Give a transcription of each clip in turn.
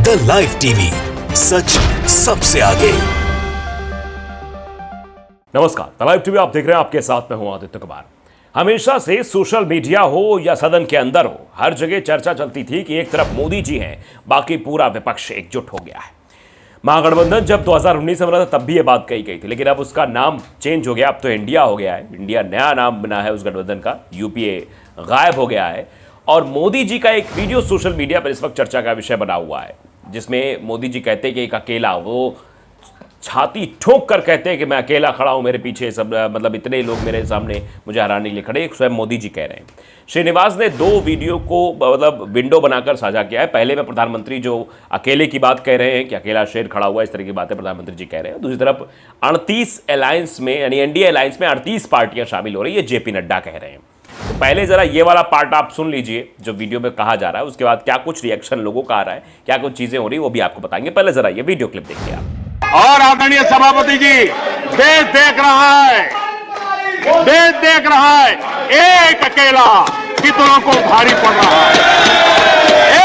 The live TV, सच सबसे आगे। नमस्कार, द लाइव टीवी आप देख रहे हैं, आपके साथ मैं हूं आदित्य कुमार। हमेशा से सोशल मीडिया हो या सदन के अंदर हो, हर जगह चर्चा चलती थी कि एक तरफ मोदी जी हैं, बाकी पूरा विपक्ष एकजुट हो गया है। महागठबंधन जब 2019 में बना था तब भी ये बात कही गई थी, लेकिन अब उसका नाम चेंज हो गया, अब तो इंडिया हो गया है। इंडिया नया नाम बना है उस गठबंधन का, यूपीए गायब हो गया है। और मोदी जी का एक वीडियो सोशल मीडिया पर इस वक्त चर्चा का विषय बना हुआ है, जिसमें मोदी जी कहते हैं कि एक अकेला, वो छाती ठोक कर कहते हैं कि मैं अकेला खड़ा हूं, मेरे पीछे सब, मतलब इतने लोग मेरे सामने मुझे हराने के लिए खड़े। स्वयं मोदी जी कह रहे हैं। श्रीनिवास ने दो वीडियो को मतलब विंडो बनाकर साझा किया है। पहले में प्रधानमंत्री जो अकेले की बात कह रहे हैं कि अकेला शेर खड़ा हुआ, इस तरह की बातें प्रधानमंत्री जी कह रहे हैं। दूसरी तरफ 38 अलायंस में, यानी एनडीए अलायंस में 38 पार्टियां शामिल हो रही है, जेपी नड्डा कह रहे हैं। तो पहले जरा ये वाला पार्ट आप सुन लीजिए जो वीडियो में कहा जा रहा है, उसके बाद क्या कुछ रिएक्शन लोगों का आ रहा है, क्या कुछ चीजें हो रही है, वो भी आपको बताएंगे। पहले जरा ये वीडियो क्लिप देखिए आप। और आदरणीय सभापति जी, देश देख रहा है, देश देख रहा है, एक अकेला कितनों को भारी पड़ रहा है,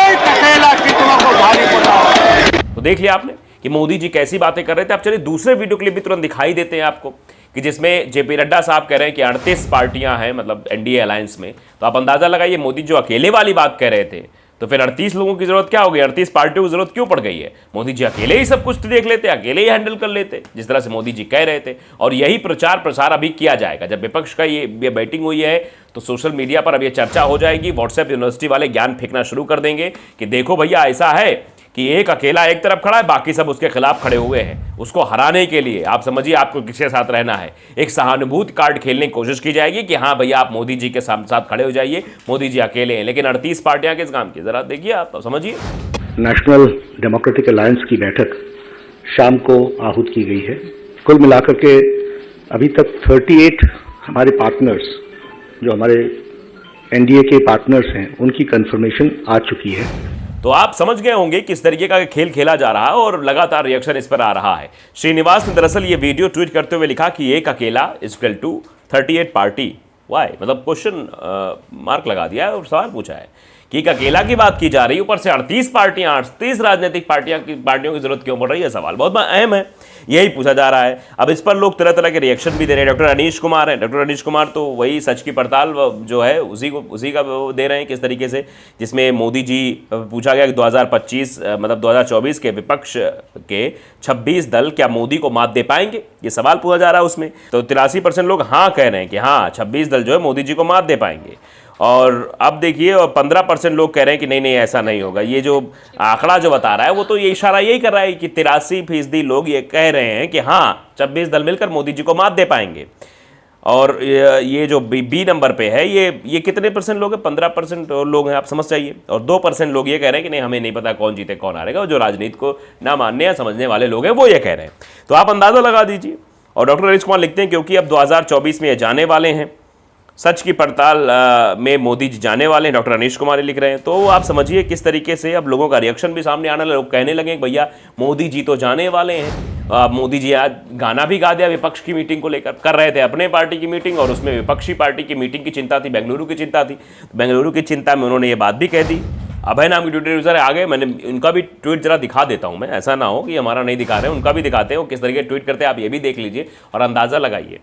एक अकेला कितनों को भारी पड़ रहा है। तो देख लिया आपने कि मोदी जी कैसी बातें कर रहे थे। अब चलिए दूसरे वीडियो क्लिप भी तुरंत दिखाई देते हैं आपको, कि जिसमें जेपी नड्डा साहब कह रहे हैं कि 38 पार्टियां हैं, मतलब एनडीए अलायंस में। तो आप अंदाजा लगाइए, मोदी जो अकेले वाली बात कह रहे थे, तो फिर 38 लोगों की जरूरत क्या हो गई, 38 पार्टियों की जरूरत क्यों पड़ गई है? मोदी जी अकेले ही सब कुछ देख लेते, अकेले ही हैंडल कर लेते, जिस तरह से मोदी जी कह रहे थे। और यही प्रचार प्रसार अभी किया जाएगा। जब विपक्ष का ये बैटिंग हुई है तो सोशल मीडिया पर अब ये चर्चा हो जाएगी। व्हाट्सएप यूनिवर्सिटी वाले ज्ञान फेंकना शुरू कर देंगे कि देखो भैया, ऐसा है कि एक अकेला एक तरफ खड़ा है, बाकी सब उसके खिलाफ खड़े हुए हैं। उसको हराने के लिए आप समझिए आपको किसके साथ रहना है। एक सहानुभूति कार्ड खेलने की कोशिश की जाएगी कि हाँ भैया, आप मोदी जी के साथ खड़े हो जाइए, मोदी जी अकेले हैं। लेकिन 38 पार्टियां किस काम की, जरा देखिए आप, समझिए। नेशनल डेमोक्रेटिक अलायंस की बैठक शाम को आहूत की गई है। कुल मिलाकर के अभी तक 38 हमारे पार्टनर्स, जो हमारे एनडीए के पार्टनर्स हैं, उनकी कंफर्मेशन आ चुकी है। तो आप समझ गए होंगे किस तरीके का खेल खेला जा रहा है और लगातार रिएक्शन इस पर आ रहा है। श्रीनिवास ने दरअसल ये वीडियो ट्वीट करते हुए लिखा कि एक अकेला इक्वल टू 38 पार्टी। वाई, मतलब क्वेश्चन मार्क लगा दिया है और सवाल पूछा है कि एक अकेला की बात की जा रही है, ऊपर से 38 पार्टियां, 38 राजनीतिक पार्टियों की जरूरत क्यों पड़ रही है? सवाल बहुत अहम है, यही पूछा जा रहा है। अब इस पर लोग तरह तरह के रिएक्शन भी दे रहे हैं। डॉक्टर अनीश कुमार हैं, डॉक्टर अनीश कुमार तो वही सच की पड़ताल जो है उसी का दे रहे हैं, किस तरीके से, जिसमें मोदी जी पूछा गया कि 2025 मतलब 2024 के विपक्ष के 26 दल क्या मोदी को मात दे पाएंगे, ये सवाल पूछा जा रहा है उसमें। तो 83% लोग हाँ कह रहे हैं कि हाँ 26 दल जो है मोदी जी को मात दे पाएंगे। और अब देखिए, और 15% लोग कह रहे हैं कि नहीं नहीं ऐसा नहीं होगा। ये जो आंकड़ा जो बता रहा है वो तो ये इशारा यही कर रहा है कि 83% लोग ये कह रहे हैं कि हाँ 26 दल मिलकर मोदी जी को मात दे पाएंगे। और ये जो बी नंबर पे है, ये कितने परसेंट लोग हैं? 15% लोग हैं, आप समझ जाइए। और 2% लोग ये कह रहे हैं कि नहीं, हमें नहीं पता कौन जीते कौन हारेगा। और जो राजनीति को ना मानने या समझने वाले लोग हैं वो ये कह रहे हैं। तो आप अंदाज़ा लगा दीजिए। और डॉक्टर अनीश कुमार लिखते हैं क्योंकि अब 2024 में ये जाने वाले हैं, सच की पड़ताल में मोदी जी जाने वाले हैं, डॉक्टर अनीश कुमार लिख रहे हैं। तो आप समझिए किस तरीके से अब लोगों का रिएक्शन भी सामने आने लगा। लोग कहने लगे भैया मोदी जी तो जाने वाले हैं। मोदी जी आज गाना भी गा दिया विपक्ष की मीटिंग को लेकर, कर रहे थे अपने पार्टी की मीटिंग और उसमें विपक्षी पार्टी की मीटिंग की चिंता थी, बेंगलुरु की चिंता थी। बेंगलुरु की चिंता में उन्होंने ये बात भी कह दी। अभय नाम के ट्विटर यूजर आ गए, मैंने उनका भी ट्वीट जरा दिखा देता हूं मैं, ऐसा ना हो कि हमारा नहीं दिखा रहे हैं, उनका भी दिखाते हैं वो किस तरीके ट्वीट करते हैं, आप ये भी देख लीजिए और अंदाजा लगाइए।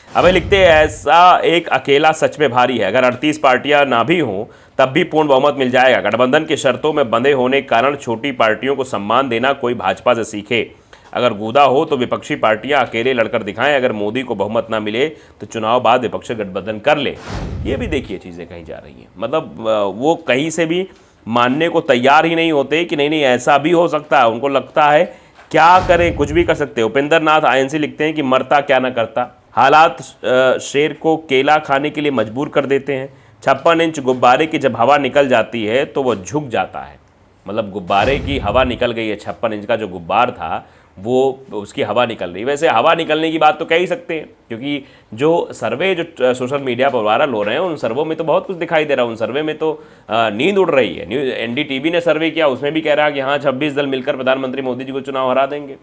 अबे लिखते हैं, ऐसा एक अकेला सच में भारी है, अगर 38 पार्टियां ना भी हों तब भी पूर्ण बहुमत मिल जाएगा। गठबंधन के शर्तों में बंधे होने के कारण छोटी पार्टियों को सम्मान देना कोई भाजपा से सीखे। अगर गूदा हो तो विपक्षी पार्टियां अकेले लड़कर दिखाएं। अगर मोदी को बहुमत ना मिले तो चुनाव बाद विपक्ष गठबंधन कर ले। ये भी देखिए चीज़ें कहीं जा रही हैं, मतलब वो कहीं से भी मानने को तैयार ही नहीं होते कि नहीं नहीं ऐसा भी हो सकता है। उनको लगता है क्या करें, कुछ भी कर सकते हैं। उपेंद्र नाथ आईएनसी लिखते हैं कि मरता क्या ना करता, हालात शेर को केला खाने के लिए मजबूर कर देते हैं। 56 इंच गुब्बारे की जब हवा निकल जाती है तो वो झुक जाता है। मतलब गुब्बारे की हवा निकल गई है, 56 इंच का जो गुब्बार था वो उसकी हवा निकल रही है। वैसे हवा निकलने की बात तो कह ही सकते हैं, क्योंकि जो सर्वे जो सोशल मीडिया पर वायरल हो रहे हैं उन सर्वों में तो बहुत कुछ दिखाई दे रहा है। उन सर्वे में तो नींद उड़ रही है। न्यूज़ एनडीटीवी ने सर्वे किया, उसमें भी कह रहा है कि हाँ 26 दल मिलकर प्रधानमंत्री मोदी जी को चुनाव हरा देंगे।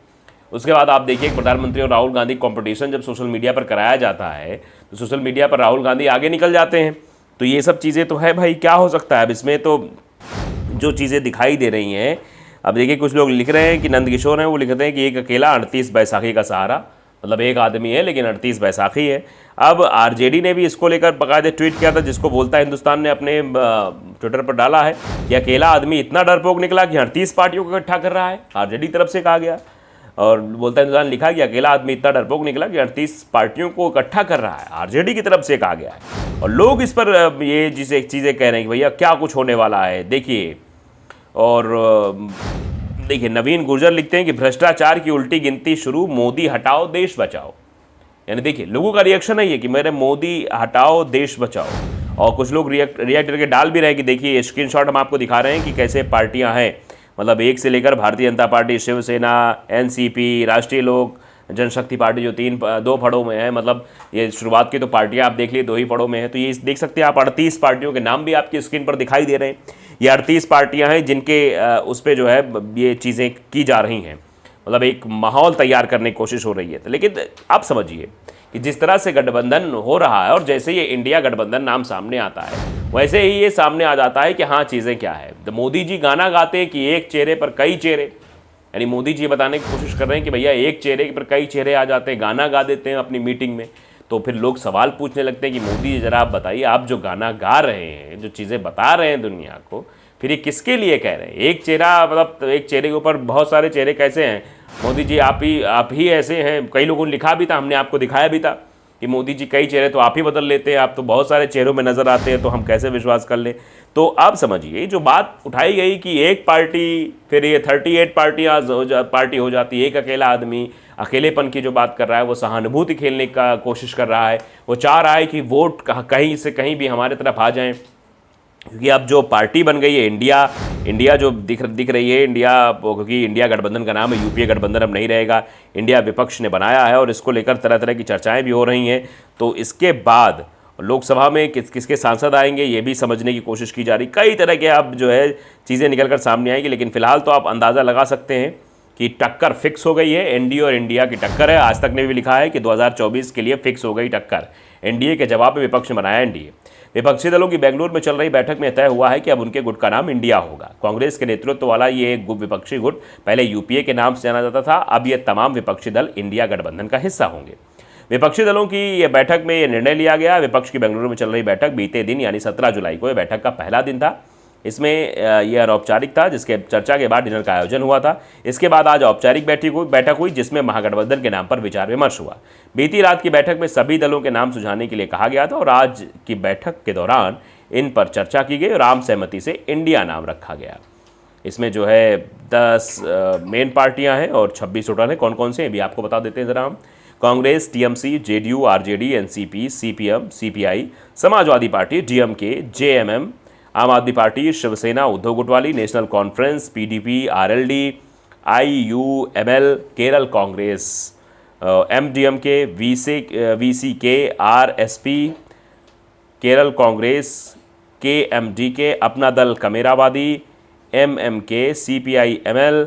उसके बाद आप देखिए प्रधानमंत्री और राहुल गांधी कंपटीशन जब सोशल मीडिया पर कराया जाता है तो सोशल मीडिया पर राहुल गांधी आगे निकल जाते हैं। तो ये सब चीज़ें तो है भाई, क्या हो सकता है अब इसमें। तो जो चीज़ें दिखाई दे रही हैं अब देखिए कुछ लोग लिख रहे हैं कि नंदकिशोर हैं, वो लिखते हैं कि एक अकेला 38 बैसाखी का सहारा, मतलब एक आदमी है लेकिन 38 बैसाखी है। अब आरजेडी ने भी इसको लेकर बाकायदे ट्वीट किया था, जिसको बोलता हिंदुस्तान ने अपने ट्विटर पर डाला है कि अकेला आदमी इतना डरपोक निकला कि 38 पार्टियों को इकट्ठा कर रहा है, आरजेडी तरफ से कहा गया। और बोलता हिंदुस्तान लिखा कि अकेला आदमी इतना डरपोक निकला कि 38 पार्टियों को इकट्ठा कर रहा है, आरजेडी की तरफ से कहा गया है। और लोग इस पर ये चीज़ें कह रहे हैं कि भैया क्या कुछ होने वाला है देखिए। और देखिए नवीन गुर्जर लिखते हैं कि भ्रष्टाचार की उल्टी गिनती शुरू, मोदी हटाओ देश बचाओ। यानी देखिए लोगों का रिएक्शन है ये कि मेरे मोदी हटाओ देश बचाओ। और कुछ लोग रिएक्ट करके डाल भी रहे हैं कि देखिए स्क्रीनशॉट हम आपको दिखा रहे हैं कि कैसे पार्टियां हैं, मतलब एक से लेकर भारतीय जनता पार्टी, शिवसेना, एनसीपी, राष्ट्रीय लोक जनशक्ति पार्टी जो 2 फड़ों में है, मतलब ये शुरुआत की तो पार्टियां आप देख लिए 2 ही फड़ों में है। तो ये देख सकते हैं आप 38 पार्टियों के नाम भी आपकी स्क्रीन पर दिखाई दे रहे हैं। ये 38 पार्टियां हैं जिनके उस पर जो है ये चीज़ें की जा रही हैं, मतलब एक माहौल तैयार करने की कोशिश हो रही है। तो लेकिन आप समझिए कि जिस तरह से गठबंधन हो रहा है और जैसे ये इंडिया गठबंधन नाम सामने आता है, वैसे ही ये सामने आ जाता है कि हाँ चीज़ें क्या है। तो मोदी जी गाना गाते हैं कि एक चेहरे पर कई चेहरे, यानी मोदी जी बताने की कोशिश कर रहे हैं कि भैया एक चेहरे पर कई चेहरे आ जाते हैं, गाना गा देते हैं अपनी मीटिंग में। तो फिर लोग सवाल पूछने लगते हैं कि मोदी जी ज़रा आप बताइए, आप जो गाना गा रहे हैं, जो चीज़ें बता रहे हैं दुनिया को, फिर ये किसके लिए कह रहे हैं? एक चेहरा, मतलब एक चेहरे के ऊपर बहुत सारे चेहरे कैसे हैं? मोदी जी आप ही ऐसे हैं। कई लोगों ने लिखा भी था, हमने आपको दिखाया भी था कि मोदी जी कई चेहरे तो आप ही बदल लेते हैं, आप तो बहुत सारे चेहरों में नज़र आते हैं, तो हम कैसे विश्वास कर लें। तो आप समझिए जो बात उठाई गई कि एक पार्टी, फिर ये 38 पार्टी हो जाती है, एक अकेला आदमी अकेलेपन की जो बात कर रहा है, वो सहानुभूति खेलने का कोशिश कर रहा है, वो चाह रहा है कि वोट कहीं से कहीं भी हमारे तरफ आ जाएं। क्योंकि अब जो पार्टी बन गई है इंडिया जो दिख रही है इंडिया, क्योंकि इंडिया गठबंधन का नाम है, यूपीए गठबंधन अब नहीं रहेगा, इंडिया विपक्ष ने बनाया है और इसको लेकर तरह तरह की चर्चाएं भी हो रही हैं। तो इसके बाद लोकसभा में किसके सांसद आएंगे ये भी समझने की कोशिश की जा रही, कई तरह के अब जो है चीज़ें निकल कर सामने आएंगी। लेकिन फिलहाल तो आप अंदाज़ा लगा सकते हैं कि टक्कर फिक्स हो गई है, एनडीए और इंडिया की टक्कर है। आज तक ने भी लिखा है कि 2024 के लिए फिक्स हो गई टक्कर, एनडीए के जवाब में विपक्ष ने बनाया एनडीए। विपक्षी दलों की बेंगलुरु में चल रही बैठक में तय हुआ है कि अब उनके गुट का नाम इंडिया होगा। कांग्रेस के नेतृत्व वाला ये विपक्षी गुट पहले यूपीए के नाम से जाना जाता था, अब ये तमाम विपक्षी दल इंडिया गठबंधन का हिस्सा होंगे। विपक्षी दलों की ये बैठक में ये निर्णय लिया गया। विपक्ष की बेंगलुरु में चल रही बैठक बीते दिन यानी 17 जुलाई को ये बैठक का पहला दिन था। इसमें यह अनौपचारिक था, जिसके चर्चा के बाद डिनर का आयोजन हुआ था। इसके बाद आज औपचारिक बैठक हुई जिसमें महागठबंधन के नाम पर विचार विमर्श हुआ। बीती रात की बैठक में सभी दलों के नाम सुझाने के लिए कहा गया था और आज की बैठक के दौरान इन पर चर्चा की गई और आम सहमति से इंडिया नाम रखा गया। इसमें जो है 10 मेन पार्टियां हैं और 26 टोटल हैं। कौन कौन से हैं भी आपको बता देते हैं ज़रा हम। Congress, TMC, JDU, RJD, NCP, CPM, CPI, Samajwadi Party, DMK, JMM, Aam Aadmi Party, Shiv Sena, Uddhav गुटवाली, National Conference, PDP, RLD, IUML, Kerala Congress, MDMK, VCK, RSP, Kerala Congress, KMDK, Apna Dal कमेरावादी, MMK, CPIML,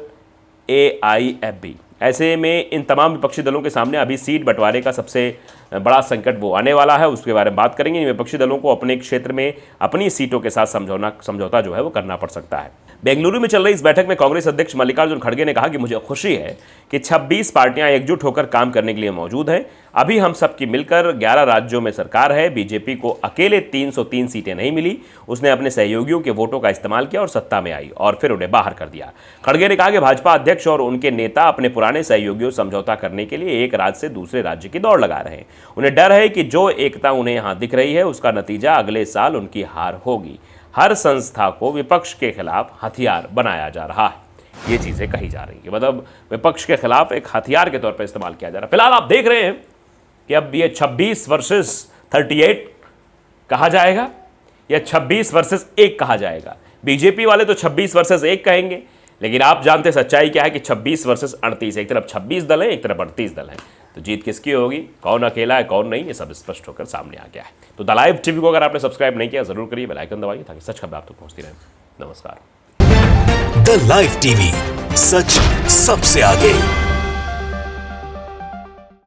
एआईएफबी। ऐसे में इन तमाम विपक्षी दलों के सामने अभी सीट बंटवारे का सबसे बड़ा संकट वो आने वाला है, उसके बारे में बात करेंगे। इन विपक्षी दलों को अपने क्षेत्र में अपनी सीटों के साथ समझौता जो है वो करना पड़ सकता है। बेंगलुरु में चल रही इस बैठक में कांग्रेस अध्यक्ष मल्लिकार्जुन खड़गे ने कहा कि मुझे खुशी है कि 26 पार्टियां एकजुट होकर काम करने के लिए मौजूद हैं। अभी हम सबकी मिलकर 11 राज्यों में सरकार है। बीजेपी को अकेले 303 सीटें नहीं मिली, उसने अपने सहयोगियों के वोटों का इस्तेमाल किया और सत्ता में आई और फिर उन्हें बाहर कर दिया। खड़गे ने कहा कि भाजपा अध्यक्ष और उनके नेता अपने पुराने सहयोगियों से समझौता करने के लिए एक राज्य से दूसरे राज्य की दौड़ लगा रहे हैं। उन्हें डर है कि जो एकता उन्हें यहाँ दिख रही है उसका नतीजा अगले साल उनकी हार होगी। हर संस्था को विपक्ष के खिलाफ हथियार बनाया जा रहा है, ये चीज़ें कही जा रही है। मतलब विपक्ष के खिलाफ एक हथियार के तौर पर इस्तेमाल किया जा रहा है। फिलहाल आप देख रहे हैं कि अब ये 26 वर्सेस 38 कहा जाएगा या 26 वर्सेस 1 कहा जाएगा। बीजेपी वाले तो 26 वर्सेस 1 कहेंगे, लेकिन आप जानते सच्चाई क्या है कि 26 वर्सेस 38, एक तरफ 26 दल हैं, एक तरफ 38 दल हैं। तो जीत किसकी होगी, कौन अकेला है कौन नहीं, ये सब स्पष्ट होकर सामने आ गया है। तो द लाइव टीवी को अगर आपने सब्सक्राइब नहीं किया जरूर करिए, बेल आइकन दबाइए ताकि सच खबर आप तक पहुंचती रहे। नमस्कार। द लाइव टीवी, सच सबसे आगे।